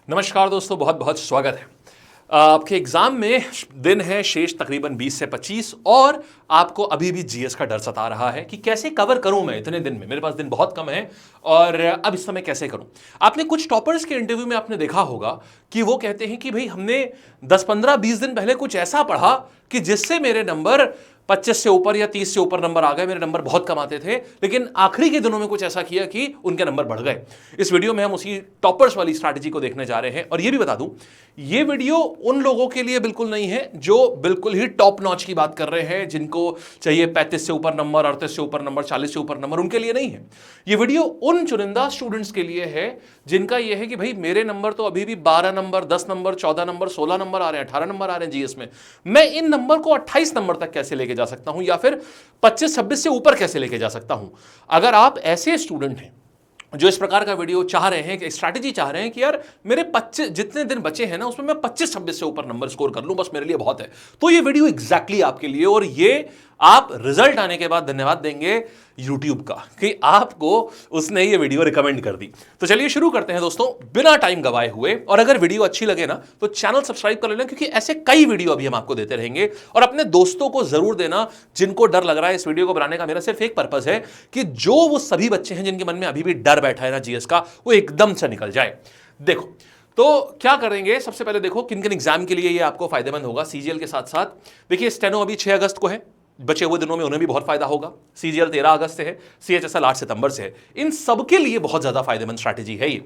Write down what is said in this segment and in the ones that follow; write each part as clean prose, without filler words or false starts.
नमस्कार दोस्तों, बहुत बहुत स्वागत है। आपके एग्जाम में दिन है शेष तकरीबन 20 से 25 और आपको अभी भी जीएस का डर सता रहा है कि कैसे कवर करूं मैं इतने दिन में, मेरे पास दिन बहुत कम है और अब इस समय कैसे करूं। आपने कुछ टॉपर्स के इंटरव्यू में आपने देखा होगा कि वो कहते हैं कि भाई हमने 10, 15, 20 दिन पहले कुछ ऐसा पढ़ा कि जिससे मेरे नंबर 25 से ऊपर या 30 से ऊपर नंबर आ गए। मेरे नंबर बहुत कम आते थे, लेकिन आखिरी के दिनों में कुछ ऐसा किया कि उनके नंबर बढ़ गए। इस वीडियो में हम उसी टॉपर्स वाली स्ट्रैटेजी को देखने जा रहे हैं। और ये भी बता दूं, ये वीडियो उन लोगों के लिए बिल्कुल नहीं है जो बिल्कुल ही टॉप नॉच की बात कर रहे हैं, जिनको चाहिए 35 से ऊपर नंबर, 38 से ऊपर नंबर, 40 से ऊपर नंबर, उनके लिए नहीं है। ये वीडियो उन चुनिंदा स्टूडेंट्स के लिए है जिनका यह है कि भाई मेरे नंबर तो अभी भी 12 नंबर, 10 नंबर, 14 नंबर, 16 नंबर आ रहे हैं, 18 नंबर आ रहे हैं जीएस में। मैं इन नंबर को 28 नंबर तक कैसे लेके जा सकता हूं या फिर 25-26 से ऊपर कैसे लेके जा सकता हूं। अगर आप ऐसे स्टूडेंट हैं जो इस प्रकार का वीडियो चाह रहे हैं, स्ट्रैटेजी चाह रहे हैं कि यार मेरे 25 जितने दिन बचे हैं ना उसमें मैं 25-26 से ऊपर नंबर स्कोर कर लूं, बस मेरे लिए बहुत है, तो ये वीडियो एग्जैक्टली आपके लिए। और ये आप रिजल्ट आने के बाद धन्यवाद देंगे यूट्यूब का कि आपको उसने ये वीडियो रिकमेंड कर दी। तो चलिए शुरू करते हैं दोस्तों, बिना टाइम गवाए हुए। और अगर वीडियो अच्छी लगे ना तो चैनल सब्सक्राइब कर लेना, क्योंकि ऐसे कई वीडियो अभी हम आपको देते रहेंगे। और अपने दोस्तों को जरूर देना जिनको डर लग रहा है। इस वीडियो को बनाने का मेरा सिर्फ एक पर्पस है कि जो वो सभी बच्चे हैं जिनके मन में अभी भी डर बैठा है ना जीएस का, वो एकदम से निकल जाए। देखो तो क्या करेंगे, सबसे पहले देखो किन किन एग्जाम के लिए ये आपको फायदेमंद होगा सीजीएल के साथ साथ। देखिए स्टेनो अभी 6 अगस्त को है, बचे हुए दिनों में उन्हें भी बहुत फायदा होगा। सीजीएल 13 अगस्त से है, सीएचएसएल 8 सितंबर से है। इन सबके लिए बहुत ज्यादा फायदेमंद स्ट्रैटेजी है ये।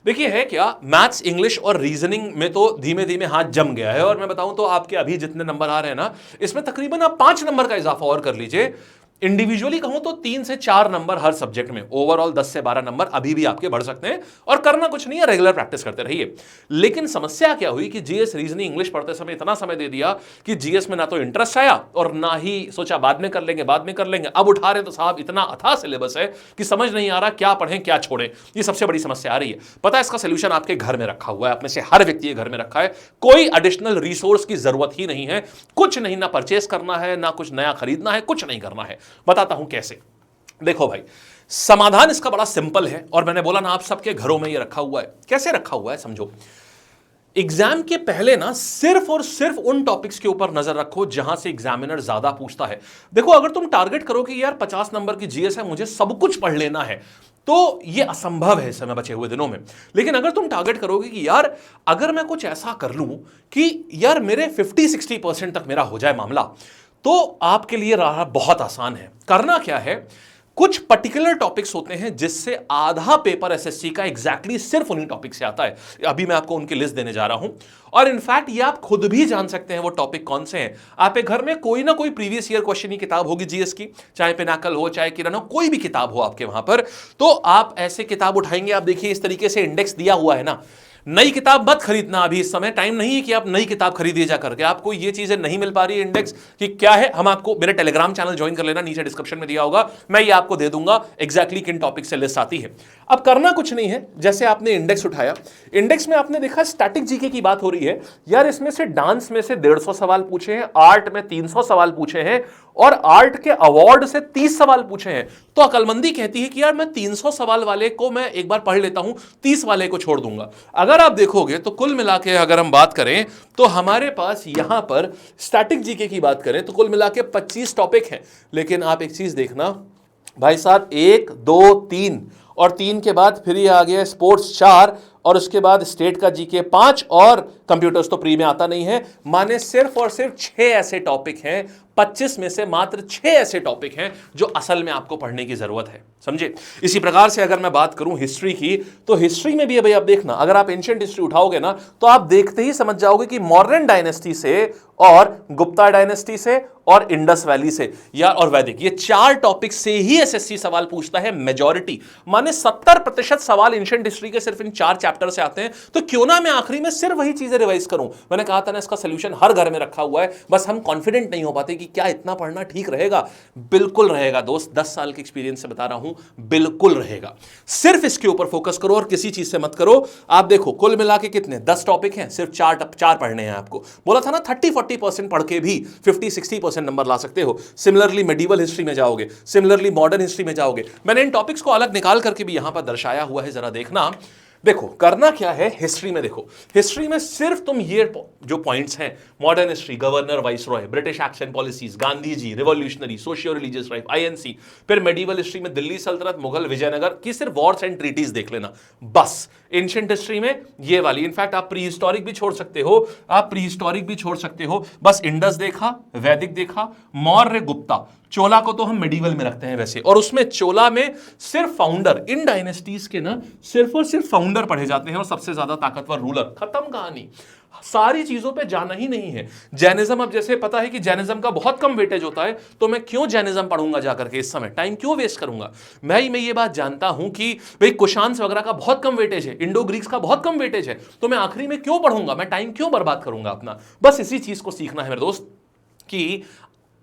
देखिए है क्या, मैथ्स, इंग्लिश और रीजनिंग में तो धीमे धीमे हाथ जम गया है। और मैं बताऊं तो आपके अभी जितने नंबर आ रहे हैं ना, इसमें तकरीबन आप 5 नंबर का इजाफा और कर लीजिए। इंडिविजुअली कहूं तो 3 से 4 नंबर हर सब्जेक्ट में, ओवरऑल 10 से 12 नंबर अभी भी आपके बढ़ सकते हैं। और करना कुछ नहीं है, रेगुलर प्रैक्टिस करते रहिए। लेकिन समस्या क्या हुई कि जीएस, रीजनिंग, इंग्लिश पढ़ते समय इतना समय दे दिया कि जीएस में ना तो इंटरेस्ट आया और ना ही सोचा बाद में कर लेंगे, बाद में कर लेंगे। अब उठा रहे तो साहब इतना अथाह सिलेबस है कि समझ नहीं आ रहा क्या पढ़ें क्या छोड़ें। ये सबसे बड़ी समस्या आ रही है। पता है इसका सोल्यूशन आपके घर में रखा हुआ है, अपने से हर व्यक्ति के घर में रखा है। कोई एडिशनल रिसोर्स की जरूरत ही नहीं है, कुछ नहीं, ना परचेस करना है, ना कुछ नया खरीदना है, कुछ नहीं करना है। बताता हूं कैसे। देखो भाई, समाधान इसका बड़ा सिंपल है और मैंने बोला ना आप सबके घरों में ये रखा हुआ है। कैसे रखा हुआ है समझो। एग्जाम के पहले ना सिर्फ और सिर्फ उन टॉपिक्स के ऊपर नजर रखो जहां से एग्जामिनर ज्यादा पूछता है। देखो अगर तुम टारगेट करो कि यार 50 नंबर की जीएस है, मुझे सब कुछ पढ़ लेना है, तो ये असंभव है इस समय बचे हुए दिनों में। लेकिन अगर तुम टारगेट करोगे कि यार अगर मैं कुछ ऐसा कर लूं कि यार मेरे 50-60% तक मेरा हो जाए मामला, तो आपके लिए राह बहुत आसान है। करना क्या है, कुछ पर्टिकुलर टॉपिक्स होते हैं जिससे आधा पेपर एसएससी का एग्जैक्टली सिर्फ उन्हीं टॉपिक से आता है। अभी मैं आपको उनकी लिस्ट देने जा रहा हूं और इनफैक्ट ये आप खुद भी जान सकते हैं वो टॉपिक कौन से हैं। आपके घर में कोई ना कोई प्रीवियस ईयर क्वेश्चन की किताब होगी जीएस की, चाहे पिनाकल हो, चाहे किरण हो, कोई भी किताब हो आपके वहां पर, तो आप ऐसे किताब उठाएंगे। आप देखिए इस तरीके से इंडेक्स दिया हुआ है ना। नई किताब मत खरीदना, अभी इस समय टाइम नहीं है कि आप नई किताब खरीदिए जा करके। आपको ये चीजें नहीं मिल पा रही है इंडेक्स कि क्या है, हम आपको, मेरे टेलीग्राम चैनल ज्वाइन कर लेना, नीचे डिस्क्रिप्शन में दिया होगा, मैं ये आपको दे दूंगा एग्जैक्टली किन टॉपिक से लिस्ट आती है। अब करना कुछ नहीं है, जैसे आपने इंडेक्स उठाया, इंडेक्स में आपने देखा स्टैटिक जीके की बात हो रही है। यार इसमें से डांस में से 150 सवाल पूछे हैं, आर्ट में 300 सवाल पूछे हैं और आर्ट के अवार्ड से 30 सवाल पूछे हैं। तो अकलमंदी कहती है कि यार मैं 300 सवाल वाले को मैं एक बार पढ़ लेता हूं, 30 वाले को छोड़ दूंगा। अगर आप देखोगे तो कुल मिला के अगर हम बात करें तो हमारे पास यहां पर स्टैटिक जीके की बात करें तो कुल मिला के 25 टॉपिक हैं। लेकिन आप एक चीज देखना भाई साहब, 1, 2, 3 और 3 के बाद फिर ये आ गया स्पोर्ट्स 4 और उसके बाद स्टेट का जीके 5 और कंप्यूटर्स तो प्री में आता नहीं है। माने सिर्फ और सिर्फ 6 ऐसे टॉपिक हैं, 25 में से मात्र 6 ऐसे टॉपिक हैं जो असल में आपको पढ़ने की जरूरत है, समझे। इसी प्रकार से अगर मैं बात करूं हिस्ट्री की, तो हिस्ट्री में भी है भाई, आप देखना अगर आप एंशिएंट हिस्ट्री उठाओगे ना तो आप देखते ही समझ जाओगे कि मौर्यन डायनेस्टी से और गुप्ता डायनेस्टी से और इंडस वैली से या और वैदिक, ये 4 टॉपिक से ही एसएससी सवाल पूछता है मेजॉरिटी। माने 70% सवाल एंशिएंट हिस्ट्री के सिर्फ इन 4 चैप्टर से आते हैं। तो क्यों ना मैं आखिरी में सिर्फ वही चीजें रिवाइज करूं। मैंने कहा था ना इसका सोल्यूशन हर घर में रखा हुआ है, बस हम कॉन्फिडेंट नहीं हो पाते कि क्या इतना पढ़ना ठीक रहेगा। बिल्कुल रहेगा दोस्त, 10 साल के एक्सपीरियंस से बता रहा हूं, बिल्कुल रहेगा। सिर्फ इसके ऊपर फोकस करो और किसी चीज से मत करो। आप देखो कुल मिला के कितने 10 टॉपिक हैं, सिर्फ 4 पढ़ने हैं आपको। बोला था ना 30-40% पढ़ के भी 50-60% नंबर ला सकते हो। सिमिलरली मेडिवल हिस्ट्री में जाओगे, सिमिलरली मॉडर्न हिस्ट्री में जाओगे। मैंने इन टॉपिक्स को अलग निकाल करके भी यहां पर दर्शाया हुआ है, जरा देखना। देखो करना क्या है, हिस्ट्री में देखो, हिस्ट्री में सिर्फ तुम ये जो पॉइंट्स हैं, modern history, governor viceroy, British action policies, Gandhi ji, revolutionary, socio religious life, INC, फिर मेडिवल हिस्ट्री में दिल्ली सल्तनत, मुगल, विजयनगर की सिर्फ वॉर्स एंड ट्रीटीज देख लेना बस। एंशिएंट हिस्ट्री में ये वाली, इनफैक्ट आप प्री हिस्टोरिक भी छोड़ सकते हो, आप प्री हिस्टोरिक भी छोड़ सकते हो, बस इंडस देखा, वैदिक देखा, मौर्य, गुप्ता, चोला को तो हम मेडिवल में रखते हैं वैसे, और उसमें चोला में सिर्फ फाउंडर, इन डायनेस्टीज के ना सिर्फ और सिर्फ फाउंडर पढ़े जाते हैं और सबसे ज्यादा ताकतवर रूलर, खत्म कहानी। सारी चीजों पे जाना ही नहीं है। जैनिज्म, अब जैसे पता है कि जैनिज्म का बहुत कम वेटेज होता है, तो मैं क्यों जैनिज्म पढ़ूंगा जाकर के, इस समय टाइम क्यों वेस्ट करूंगा। मैं ये बात जानता हूं कि भाई कुशान्स वगैरह का बहुत कम वेटेज है, इंडो ग्रीक्स का बहुत कम वेटेज है, तो मैं आखिरी में क्यों पढ़ूंगा, मैं टाइम क्यों बर्बाद करूंगा अपना। बस इसी चीज को सीखना है मेरे दोस्त कि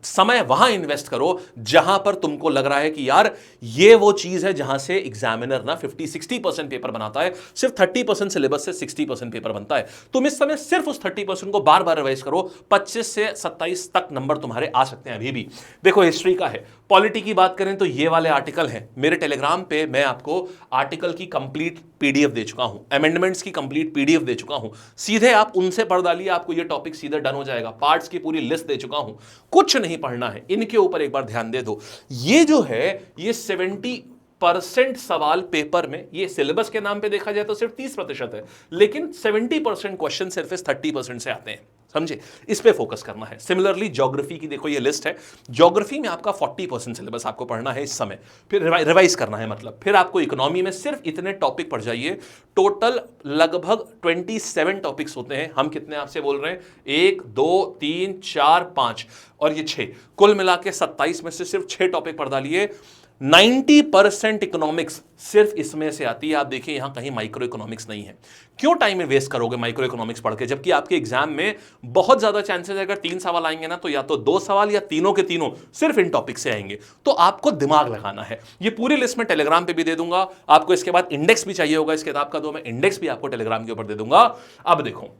समय वहां इन्वेस्ट करो जहां पर तुमको लग रहा है कि यार ये वो चीज है जहां से एग्जामिनर ना 50-60% पेपर बनाता है, सिर्फ 30% सिलेबस से 60% पेपर बनता है। तुम इस समय सिर्फ उस 30% को बार बार रिवाइज करो, 25 से 27 तक नंबर तुम्हारे आ सकते हैं अभी भी। देखो हिस्ट्री का है, पॉलिटी की बात करें तो ये वाले आर्टिकल हैं मेरे टेलीग्राम पे, मैं आपको आर्टिकल की कंप्लीट पीडीएफ दे चुका हूं, अमेंडमेंट्स की कंप्लीट पीडीएफ दे चुका हूं, सीधे आप उनसे पढ़ डालिए, आपको ये टॉपिक सीधे डन हो जाएगा। पार्ट्स की पूरी लिस्ट दे चुका हूं, कुछ नहीं पढ़ना है, इनके ऊपर एक बार ध्यान दे दो। ये जो है ये 70% सवाल पेपर में, ये सिलेबस के नाम पे देखा जाए तो सिर्फ 30% है, लेकिन 70% क्वेश्चन सिर्फ 30% से आते हैं, समझे, इस पे फोकस करना है। सिमिलरली ज्योग्राफी की देखो ये लिस्ट है, ज्योग्राफी में आपका 40% सिलेबस आपको पढ़ना है इस समय, फिर रिवाइज करना है मतलब, फिर आपको इकोनॉमी में सिर्फ इतने टॉपिक पढ़ जाइए। टोटल लगभग 27 टॉपिक्स होते हैं, हम कितने आपसे बोल रहे हैं, 1 2 3 4 5 और ये 6, कुल मिला के 27 में से सिर्फ 6 टॉपिक पढ़ डालिए। 90% इकोनॉमिक्स सिर्फ इसमें से आती है। आप देखिए यहां कहीं माइक्रो इकोनॉमिक्स नहीं है, क्यों टाइम वेस्ट करोगे माइक्रो इकोनॉमिक्स पढ़ के, जबकि आपके एग्जाम में बहुत ज्यादा चांसेस है, अगर 3 सवाल आएंगे ना तो या तो 2 सवाल या तीनों के तीनों सिर्फ इन टॉपिक से आएंगे। तो आपको दिमाग लगाना है। ये पूरी लिस्ट में टेलीग्राम पे भी दे दूंगा आपको, इसके बाद इंडेक्स भी चाहिए होगा इस किताब का, तो मैं इंडेक्स भी आपको टेलीग्राम के ऊपर दे दूंगा। अब देखो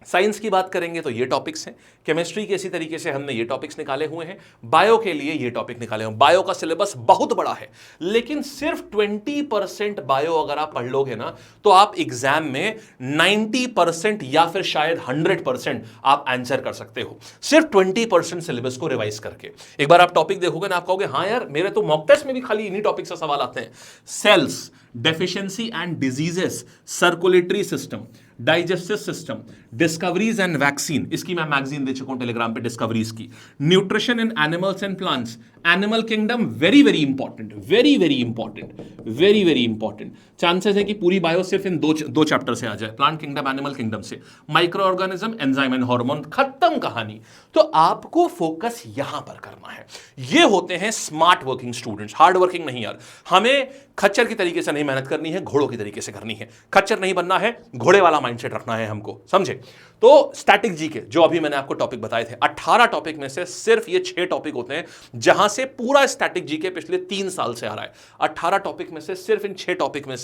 साइंस की बात करेंगे तो ये टॉपिक्स हैं, केमिस्ट्री के इसी तरीके से हमने ये टॉपिक्स निकाले हुए हैं, बायो के लिए ये टॉपिक निकाले हुए हैं। बायो का सिलेबस बहुत बड़ा है, लेकिन सिर्फ 20% बायो अगर आप पढ़ लोगे ना तो आप एग्जाम में 90% या फिर शायद 100% आप आंसर कर सकते हो, सिर्फ 20% सिलेबस को रिवाइज करके। एक बार आप टॉपिक देखोगे ना आप कहोगे हाँ यार मेरे तो मॉक टेस्ट में भी खाली इन्हीं टॉपिक से सवाल आते हैं। Cells, deficiency and diseases, circulatory system, digestive system, discoveries and vaccine, इसकी मैं मैगजीन दे चुका हूं टेलीग्राम पे डिस्कवरीज की, nutrition in animals and plants, animal kingdom, very very important, very very important, very very important. Chances है कि पूरी bio सिर्फ इन दो चैप्टर से आ जाए, प्लांट किंगडम, एनिमल किंगडम से, micro organism, enzyme and hormone, खत्म कहानी। तो आपको फोकस यहां पर करना है। ये होते हैं smart working students, hard working नहीं यार। हमें खच्चर की तरीके से नहीं मेहनत करनी है, घोड़ों की तरीके से करनी है। खच्चर नहीं बनना है, घोड़े वाला माइंडसेट रखना है हमको, समझे। तो स्टैटिक जी के जो अभी मैंने आपको टॉपिक बताए थे, 18 टॉपिक में से सिर्फ ये 6 टॉपिक होते हैं जहां से पूरा स्टैटिक जी के पिछले 3 साल से आ रहा है। 18 टॉपिक में से सिर्फ इन 6 टॉपिक में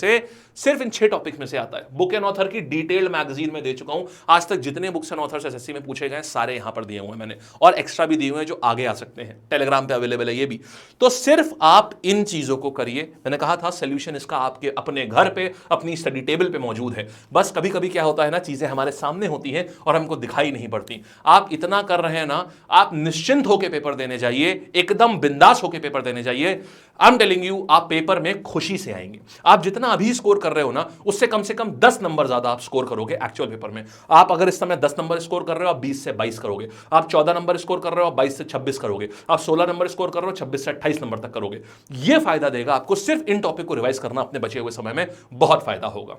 से आता है। बुक एंड ऑथर की डिटेल्ड मैगजीन में दे चुका हूं, आज तक जितने बुक्स एंड ऑथर्स एसएससी में पूछे गए सारे यहां पर दिए हुए हैं मैंने, और एक्स्ट्रा भी दिए हुए हैं जो आगे आ सकते हैं, टेलीग्राम पे अवेलेबल है ये भी। तो सिर्फ आप इन चीजों को करिए। मैंने कहा था सोल्यूशन इसका आपके अपने घर पे, अपनी स्टडी टेबल पे मौजूद है। बस कभी कभी क्या होता है ना, चीजें हमारे सामने होती हैं और हमको दिखाई नहीं पड़ती। आप इतना कर रहे हैं ना, आप निश्चिंत होकर पेपर देने जाइए, एकदम बिंदास होकर पेपर देने जाइए। आई एम टेलिंग यू, आप पेपर में खुशी से आएंगे। आप जितना अभी स्कोर कर रहे हो ना, उससे कम से कम 10 नंबर ज्यादा आप स्कोर करोगे एक्चुअल पेपर में। आप अगर इस समय 10 नंबर स्कोर कर रहे हो, आप 20 से 22 करोगे। आप 14 नंबर स्कोर कर रहे हो, आप 22 से 26 करोगे। आप 16 नंबर स्कोर कर रहे हो, 26 से 28 नंबर तक करोगे। यह फायदा देगा आपको, सिर्फ इन टॉपिक को रिवाइज करना अपने बचे हुए समय में बहुत फायदा होगा।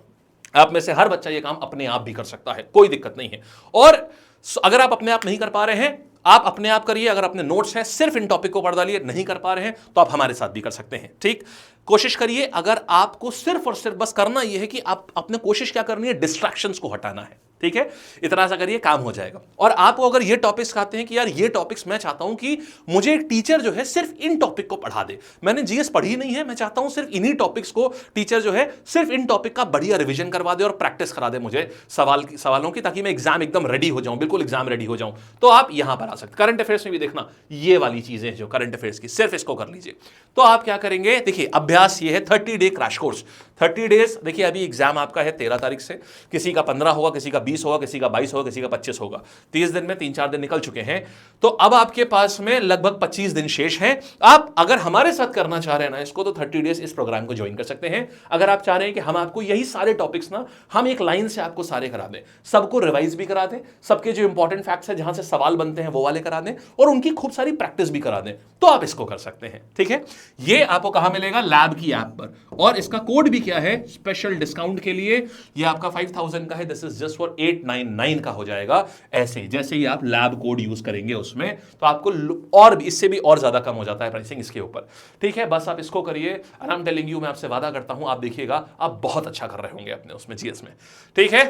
आप में से हर बच्चा ये काम अपने आप भी कर सकता है, कोई दिक्कत नहीं है। और अगर आप अपने आप नहीं कर पा रहे हैं, आप अपने आप करिए। अगर अपने नोट्स हैं सिर्फ इन टॉपिक को पढ़ डालिए, नहीं कर पा रहे हैं तो आप हमारे साथ भी कर सकते हैं, ठीक। कोशिश करिए, अगर आपको सिर्फ और सिर्फ बस करना यह है कि आप अपने कोशिश क्या करनी है, डिस्ट्रैक्शंस को हटाना है, ठीक है। इतना सा करिए, काम हो जाएगा। और आपको अगर ये टॉपिक्स कहते हैं कि यार ये टॉपिक्स मैं चाहता हूं कि मुझे एक टीचर जो है सिर्फ इन टॉपिक को पढ़ा दे, मैंने जीएस पढ़ी नहीं है, मैं चाहता हूं सिर्फ इन्हीं टॉपिक्स को टीचर जो है सिर्फ इन टॉपिक का बढ़िया रिवीजन करवा दे और प्रैक्टिस करा दे मुझे सवालों की, ताकि मैं एग्जाम एकदम रेडी हो जाऊं, बिल्कुल एग्जाम रेडी हो जाऊं, तो आप यहां पर आ सकते। करंट अफेयर्स में भी देखना ये वाली चीजें जो करंट अफेयर्स की, सिर्फ इसको कर लीजिए। तो आप क्या करेंगे, देखिए अभ्यास ये है 30 डे क्रैश कोर्स। 30 डेज, देखिए अभी एग्जाम आपका है 13 तारीख से, किसी का 15 होगा, किसी का 20 होगा, किसी का 22 होगा, किसी का 25 होगा। 30 दिन में 3-4 दिन निकल चुके हैं, तो अब आपके पास में लगभग 25 दिन शेष हैं। आप अगर हमारे साथ करना चाह रहे हैं ना इसको, तो 30 डेज इस प्रोग्राम को ज्वाइन कर सकते हैं। अगर आप चाह रहे हैं कि हम आपको यही सारे टॉपिक्स ना हम एक लाइन से आपको सारे करा दें, सबको रिवाइज भी करा दें, सबके जो इंपॉर्टेंट फैक्ट्स है जहां से सवाल बनते हैं वो वाले करा दें, और उनकी खूब सारी प्रैक्टिस भी करा दें, तो आप इसको कर सकते हैं। ठीक है, ये आपको कहां मिलेगा? लैब की ऐप पर। और इसका कोड भी क्या है स्पेशल डिस्काउंट के लिए, ये आपका 5000 का है, दिस इज जस्ट फॉर 899 का हो जाएगा। ऐसे जैसे ही आप लैब कोड यूज करेंगे उसमें, तो आपको और भी इससे भी और ज्यादा कम हो जाता है प्राइसिंग इसके ऊपर। ठीक है, बस आप इसको करिए, and I am telling you, मैं आपसे वादा करता हूं आप देखिएगा आप बहुत अच्छा कर रहे होंगे अपने उसमें जीएस में। ठीक है,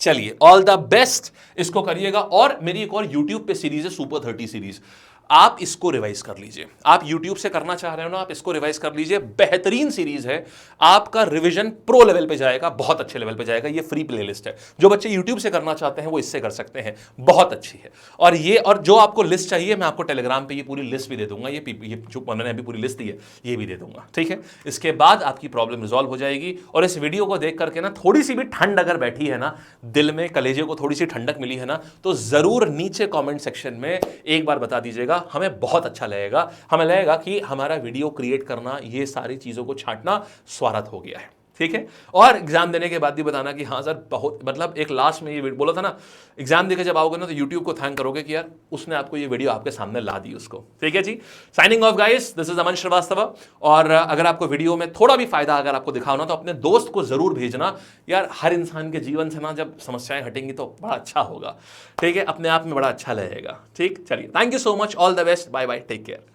चलिए ऑल द बेस्ट, इसको करिएगा। और मेरी एक और यूट्यूब पे सीरीज है सुपर 30 सीरीज, आप इसको रिवाइज कर लीजिए। आप YouTube से करना चाह रहे हो ना, आप इसको रिवाइज कर लीजिए, बेहतरीन सीरीज है। आपका रिवीजन प्रो लेवल पे जाएगा, बहुत अच्छे लेवल पे जाएगा। ये फ्री प्लेलिस्ट है, जो बच्चे YouTube से करना चाहते हैं वो इससे कर सकते हैं, बहुत अच्छी है। और ये, और जो आपको लिस्ट चाहिए मैं आपको टेलीग्राम पे ये पूरी लिस्ट भी दे दूंगा, ये जो मैंने अभी पूरी लिस्ट दी है ये भी दे दूंगा। ठीक है, इसके बाद आपकी प्रॉब्लम रिजॉल्व हो जाएगी। और इस वीडियो को देख करके ना थोड़ी सी भी ठंड अगर बैठी है ना, दिल में कलेजे को थोड़ी सी ठंडक मिली है ना, तो जरूर नीचे कॉमेंट सेक्शन में एक बार बता दीजिएगा, हमें बहुत अच्छा लगेगा। हमें लगेगा कि हमारा वीडियो क्रिएट करना, ये सारी चीजों को छांटना स्वार्थ हो गया है। ठीक है, और एग्जाम देने के बाद भी बताना कि हाँ सर बहुत, मतलब एक लास्ट में ये बोला था ना, एग्जाम देकर जब आओगे ना तो यूट्यूब को थैंक करोगे कि यार उसने आपको ये वीडियो आपके सामने ला दी उसको। ठीक है जी, signing off guys, this is Aman Shrivastava. और अगर आपको वीडियो में थोड़ा भी फायदा अगर आपको दिखा ना, तो अपने दोस्त को जरूर भेजना यार। हर इंसान के जीवन से ना जब समस्याएं हटेंगी तो बड़ा अच्छा होगा। ठीक है, अपने आप में बड़ा अच्छा लगेगा। ठीक, चलिए, thank you so much, all the best, bye bye, take care.